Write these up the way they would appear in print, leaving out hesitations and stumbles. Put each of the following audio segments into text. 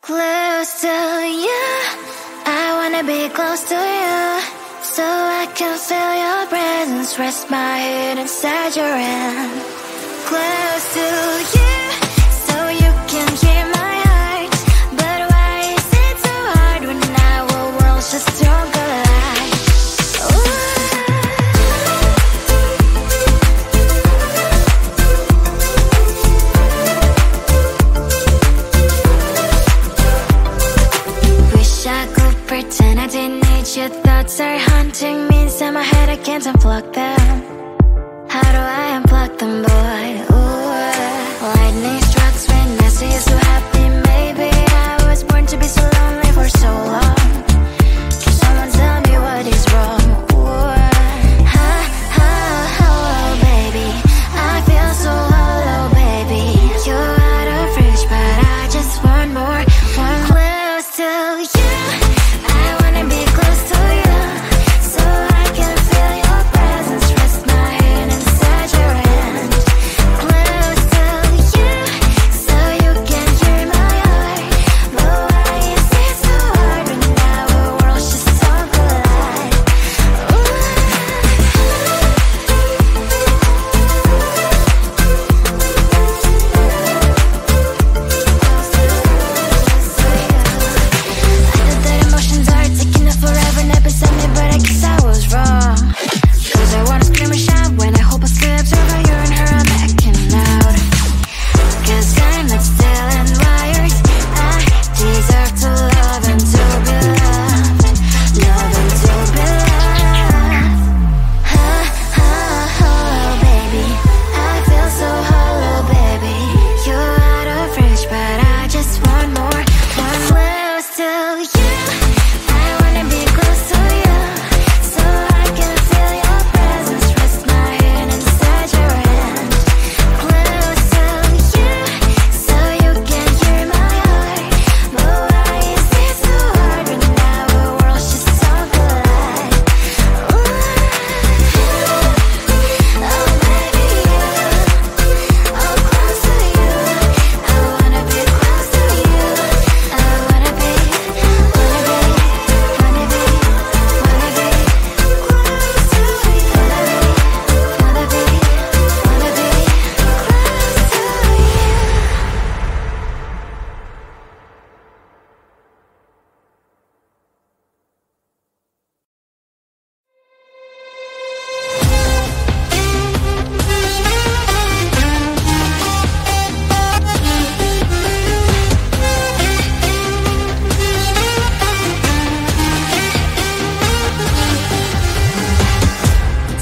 Close to you, I wanna be close to you, so I can feel your presence, rest my head inside your hand. Close to you, so you can hear my heart, but why is it so hard when our world's just don't collide? Pretend I didn't need your thoughts are haunting me inside my head, I can't unplug them. How do I unplug them, boy? Ooh, lightning strikes when I see you so happy. Maybe I was born to be so lonely for so long. Can someone tell me what is wrong? Ooh, oh, baby, I feel so hollow, baby. You're out of reach, but I just want more, one close to you.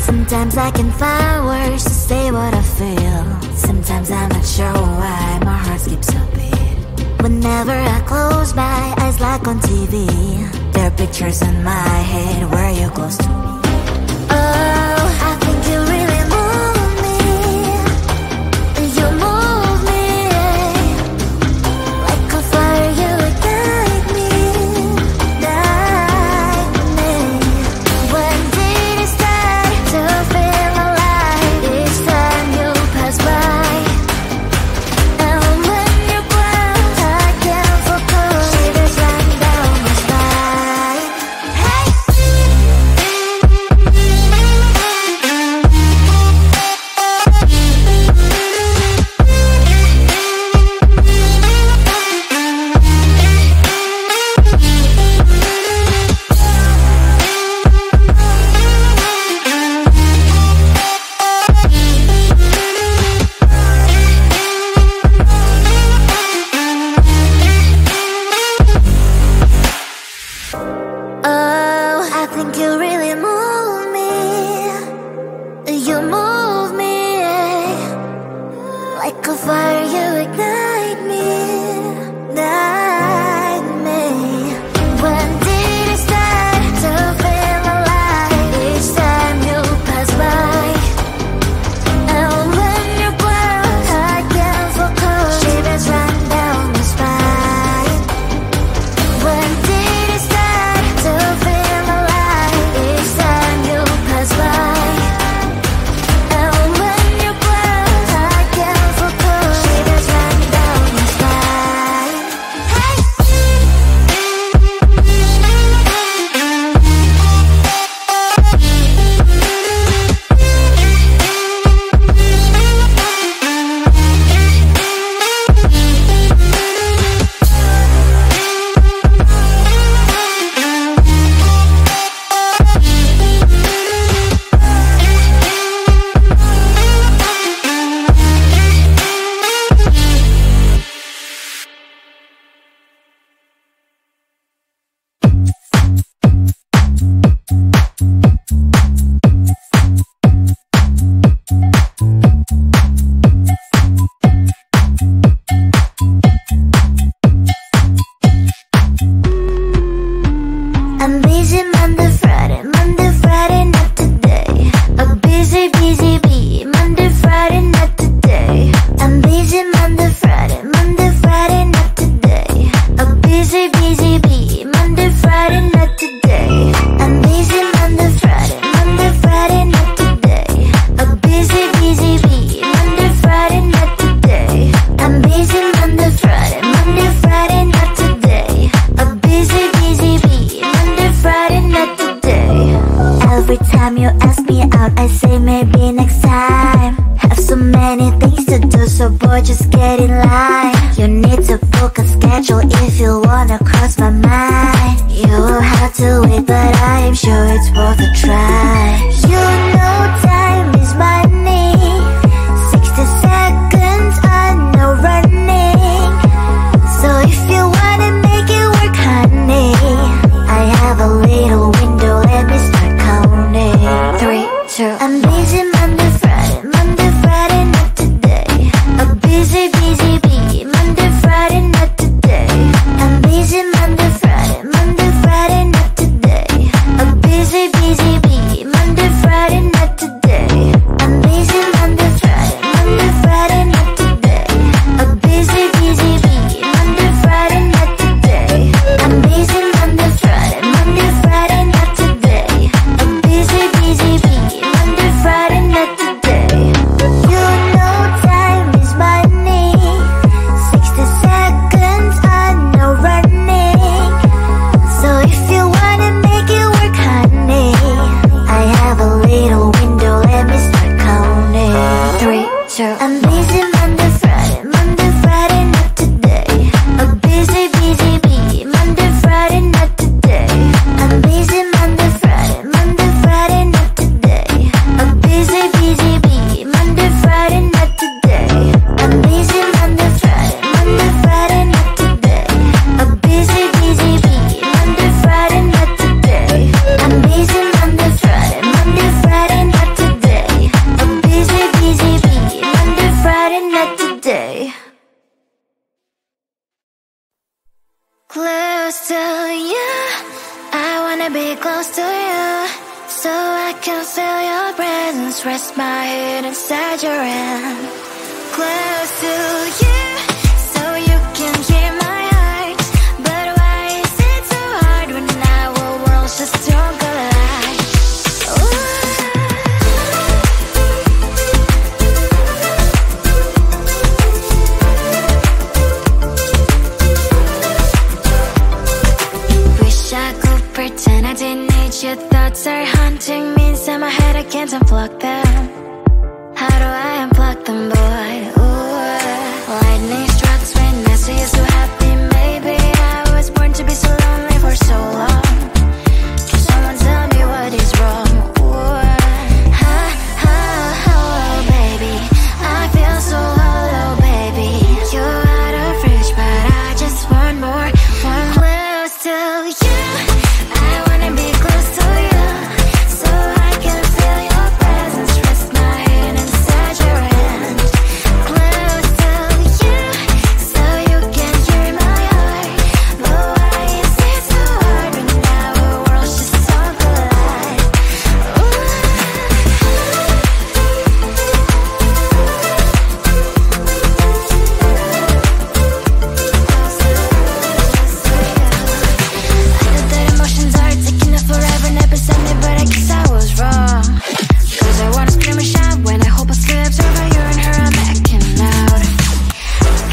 Sometimes I can find words to say what I feel. Sometimes I'm not sure why my heart skips a beat. Whenever I close my eyes like on TV, there are pictures in my head where you're close to me. Oh, I think you really move me. You move me like a fire, you would guide me, guide me. When did it start to feel alive? Each time you pass by, and when you ground, I can't focus. Shivers run down my spine. Hey. book a schedule if you wanna cross my mind. You will have to wait, but I'm sure it's worth a try. You know time is money. 60 seconds on no running. So if you wanna make it work, honey, I have a little window, let me start counting. 3, 2, I'm busy Monday, Friday, not today. A busy bee, Monday, Friday, not today. I'm busy Monday, Friday, not today. A busy bee, Monday, Friday, not today. I'm busy Monday, Friday, not today. A busy bee, Monday, Friday, not today. I'm busy Monday, Friday, not today. A busy bee, Monday, Friday, not today. You know time is money. 60 seconds on no running. So if you wanna make it work, honey, I have a little window, let me start counting. 3, 2, I'm busy Monday, Friday, not today. A busy bee, Monday, Friday, not today. I'm busy Monday, Friday, not today. A busy bee, Monday, Friday, not today. I'm busy Monday, Friday, not today. A busy bee, Monday, Friday, not today. I'm busy Monday, Friday, not today. A busy bee, Monday, Friday, not today. Close to you, I wanna be close to you, so I can feel your presence, rest my head inside your hand. Close to you, so you can hear my heart. But why is it so hard when our worlds just don't collide? Wish I could pretend I didn't need your thoughts are haunting me inside my head, I can't unplug them. How do I unplug them, boy? Ooh, lightning strikes when I see you so happy. Maybe I was born to be so lonely for so long. Can someone tell me what is wrong? Ooh, oh, baby, I feel so hollow, baby. You're out of reach, but I just want more, close to you. I wanna be close to you, so I can feel your presence, rest my head inside your hand. Close to you, so you can hear my heart. But why is it so hard when our worlds just don't collide? I know that emotions are taking up forever, never send me, but I guess I was wrong. Cause I wanna scream and shout when I hope I slip over you and her, I'm acting out.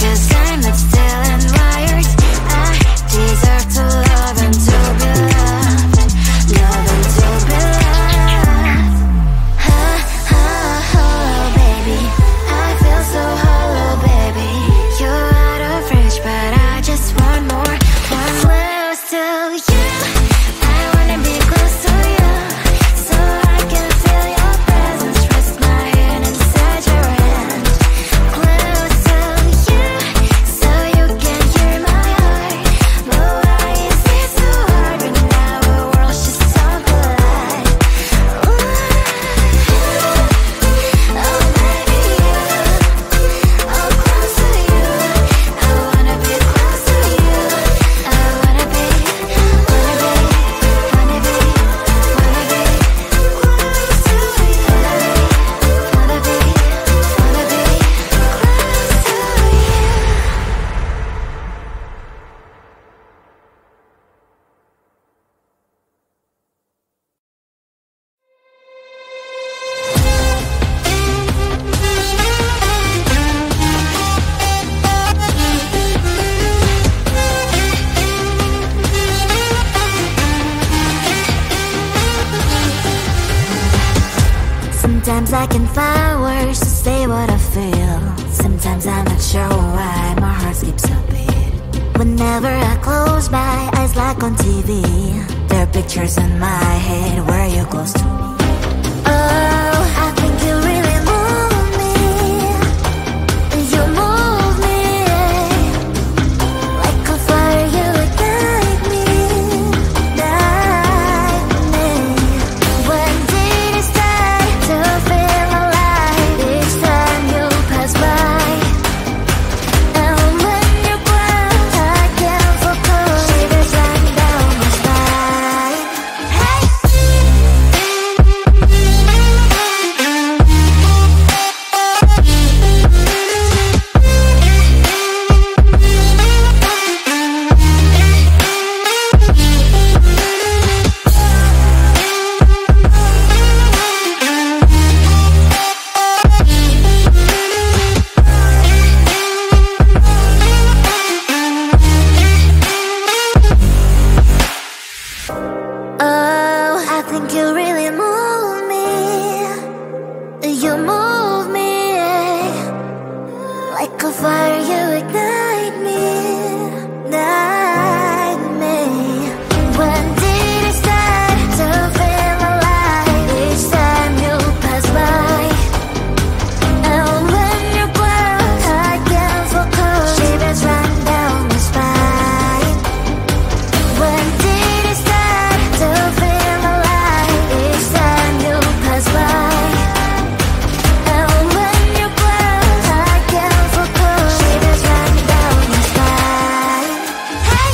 Cause I'm not still and wired. I deserve to love and to be loved. Love and to be loved. Oh, baby, I feel so hollow, baby. You're out of reach, but I just want more, close to you. I wanna be close to you, so I can feel your presence, rest my head inside your hand. Close to you, so you can hear my heart. But why is it so hard when our worlds just don't collide? Oh, baby, oh, close to you. I wanna be close to you. I wanna be close to you. Sometimes I can find words to say what I feel. Sometimes I'm not sure why my heart skips a beat. Whenever I close my eyes like on TV, there are pictures in my head where you're close to me. Oh, I think you really move me. You move me like a fire, you ignite me, ignite me. When did it start to feel alive? Each time you pass by, and when you cry, I can't focus. Shivers run down my spine. Hey. Oh, I think you really move me. You move me like a fire, you ignite me, ignite me. When did it start to feel alive? Each time you pass by, and when you cry, I can't focus. Shivers run down my spine. When did it start to feel alive? Each time you pass by, and when you cry, I can't focus. Shivers run down my spine. Hey.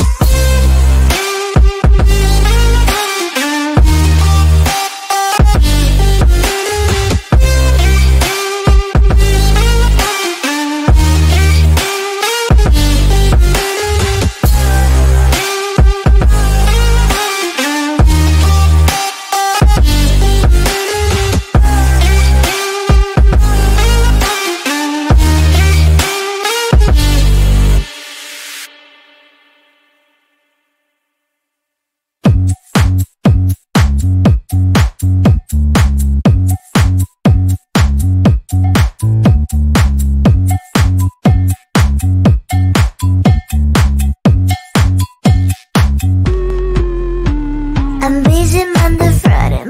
I'm busy Monday, Friday,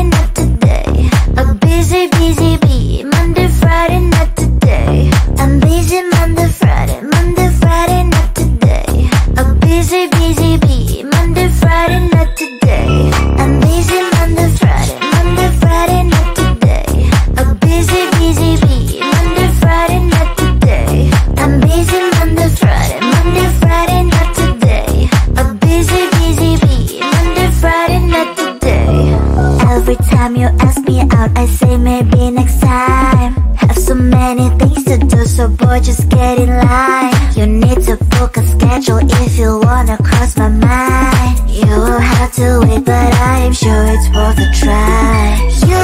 not today. A busy, busy bee, Monday, Friday, not today. I'm busy Monday, Friday, not today. A busy, busy bee, Monday, Friday, not today. I'm busy Monday, Friday, not today. A busy, busy bee, Monday, Friday, not today. I'm busy Monday, Friday, not today. A busy, busy bee, Monday, Friday, not today. Every time you ask me out, I say maybe next time. Have so many things to do, so boy, just get in line. You need to book a schedule if you wanna cross my mind. You will have to wait, but I am sure it's worth a try. You